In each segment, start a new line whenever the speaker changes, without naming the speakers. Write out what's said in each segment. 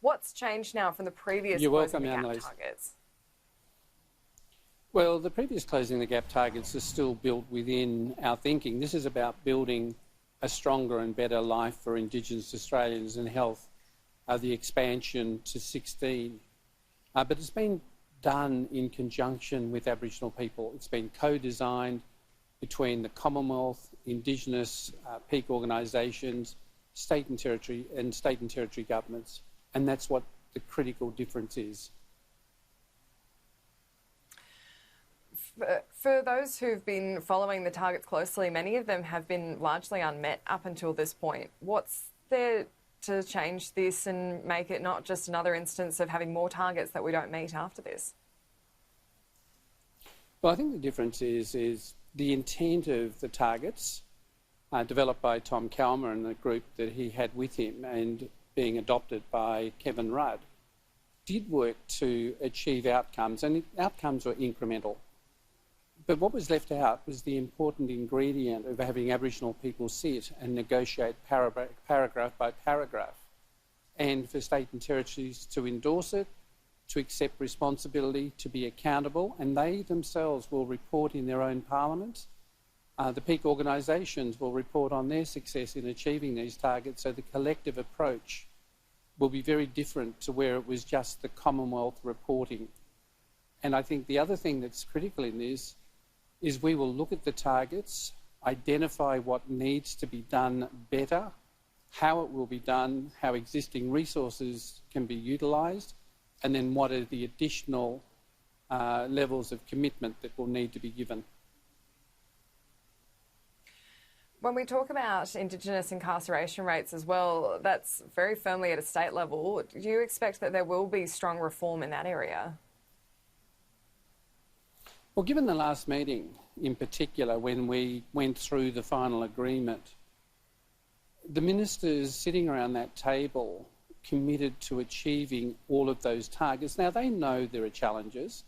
What's changed now from the previous closing the gap targets?
Well, the previous closing the gap targets are still built within our thinking. This is about building a stronger and better life for Indigenous Australians and health, the expansion to 16. But it's been done in conjunction with Aboriginal people. It's been co-designed between the Commonwealth, Indigenous peak organisations, state and territory governments. And that's what the critical difference is.
For those who've been following the targets closely, many of them have been largely unmet up until this point. What's there to change this and make it not just another instance of having more targets that we don't meet after this?
Well, I think the difference is the intent of the targets developed by Tom Calmer and the group that he had with him and being adopted by Kevin Rudd did work to achieve outcomes, and the outcomes were incremental. But what was left out was the important ingredient of having Aboriginal people sit and negotiate paragraph by paragraph, and for state and territories to endorse it, to accept responsibility, to be accountable, and they themselves will report in their own parliaments. The peak organisations will report on their success in achieving these targets, so the collective approach will be very different to where it was just the Commonwealth reporting. And I think the other thing that's critical in this is we will look at the targets, identify what needs to be done better, how it will be done, how existing resources can be utilised, and then what are the additional levels of commitment that will need to be given.
When we talk about Indigenous incarceration rates as well, that's very firmly at a state level. Do you expect that there will be strong reform in that area?
Well, given the last meeting in particular, when we went through the final agreement, the ministers sitting around that table committed to achieving all of those targets. Now, they know there are challenges.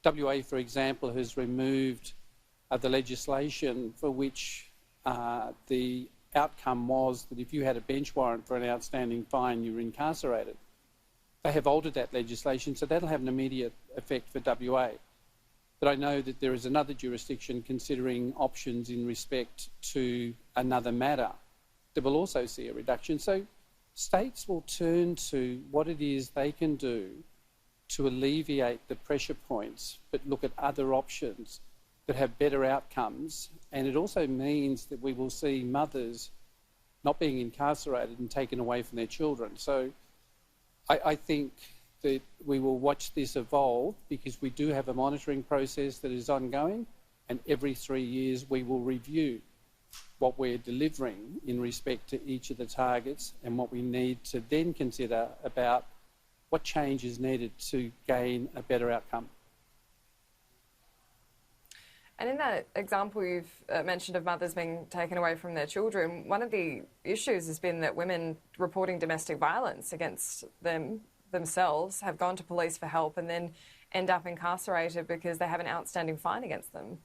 WA, for example, has removed the legislation for which the outcome was that if you had a bench warrant for an outstanding fine, you were incarcerated. They have altered that legislation, so that'll have an immediate effect for WA. But I know that there is another jurisdiction considering options in respect to another matter that will also see a reduction. So states will turn to what it is they can do to alleviate the pressure points, but look at other options that have better outcomes. And it also means that we will see mothers not being incarcerated and taken away from their children. So I think that we will watch this evolve because we do have a monitoring process that is ongoing, and every 3 years we will review what we're delivering in respect to each of the targets and what we need to then consider about what change is needed to gain a better outcome.
And in that example you've mentioned of mothers being taken away from their children, one of the issues has been that women reporting domestic violence against themselves have gone to police for help and then end up incarcerated because they have an outstanding fine against them.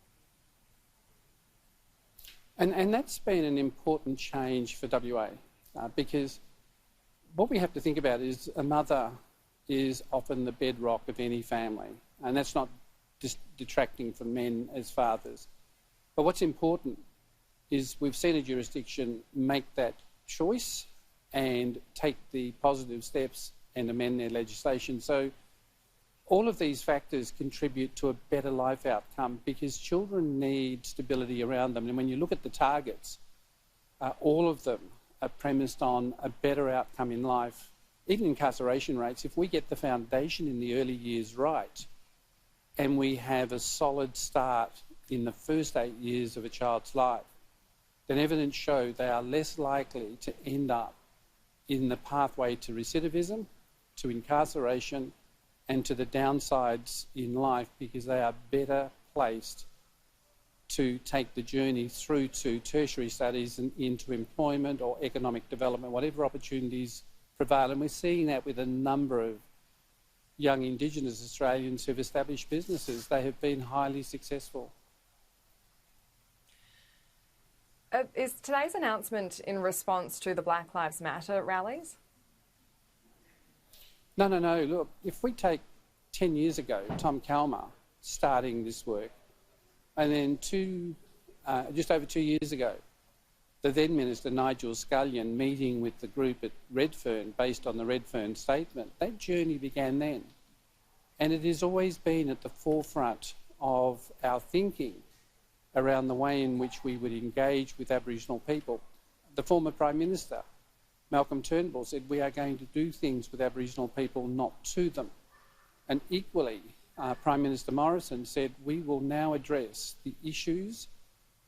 And that's been an important change for WA because what we have to think about is a mother is often the bedrock of any family, and that's not just detracting from men as fathers. But what's important is we've seen a jurisdiction make that choice and take the positive steps and amend their legislation. So all of these factors contribute to a better life outcome because children need stability around them. And when you look at the targets, all of them are premised on a better outcome in life. Even incarceration rates, if we get the foundation in the early years right, and we have a solid start in the first 8 years of a child's life, then evidence show they are less likely to end up in the pathway to recidivism, to incarceration, and to the downsides in life because they are better placed to take the journey through to tertiary studies and into employment or economic development, whatever opportunities prevail. And we're seeing that with a number of young Indigenous Australians who've established businesses. They have been highly successful.
Is today's announcement in response to the Black Lives Matter rallies?
No. Look, if we take 10 years ago, Tom Calma starting this work, and then just over 2 years ago, the then Minister Nigel Scullion meeting with the group at Redfern based on the Redfern statement, that journey began then. And it has always been at the forefront of our thinking around the way in which we would engage with Aboriginal people. The former Prime Minister, Malcolm Turnbull, said we are going to do things with Aboriginal people, not to them. And equally, Prime Minister Morrison said we will now address the issues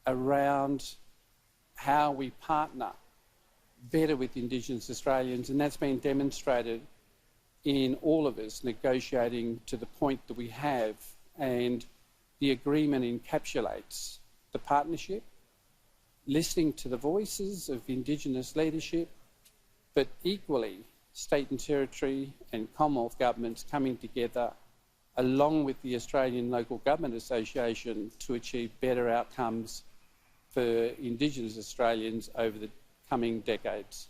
around how we partner better with Indigenous Australians, and that's been demonstrated in all of us negotiating to the point that we have, and the agreement encapsulates the partnership, listening to the voices of Indigenous leadership, but equally state and territory and Commonwealth governments coming together along with the Australian Local Government Association to achieve better outcomes for Indigenous Australians over the coming decades.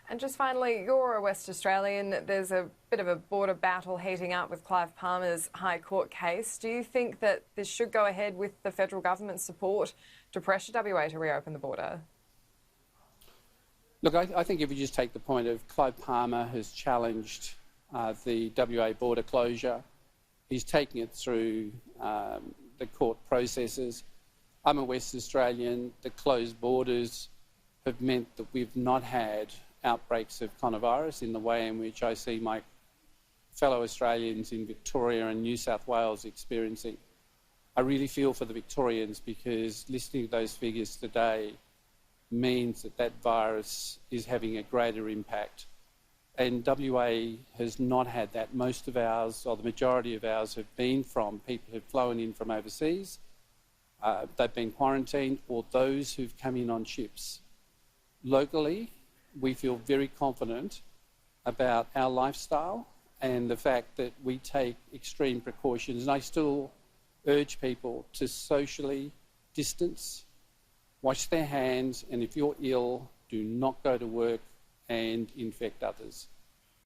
And just finally, you're a West Australian. There's a bit of a border battle heating up with Clive Palmer's High Court case. Do you think that this should go ahead with the federal government's support to pressure WA to reopen the border?
Look, I think if you just take the point of Clive Palmer has challenged the WA border closure. He's taking it through the court processes. I'm a West Australian. The closed borders have meant that we've not had outbreaks of coronavirus in the way in which I see my fellow Australians in Victoria and New South Wales experiencing. I really feel for the Victorians because listening to those figures today means that that virus is having a greater impact. And WA has not had that. Most of ours, or the majority of ours, have been from people who've flown in from overseas. They've been quarantined, or those who've come in on ships. Locally, we feel very confident about our lifestyle and the fact that we take extreme precautions. And I still urge people to socially distance, wash their hands, and if you're ill, do not go to work and infect others.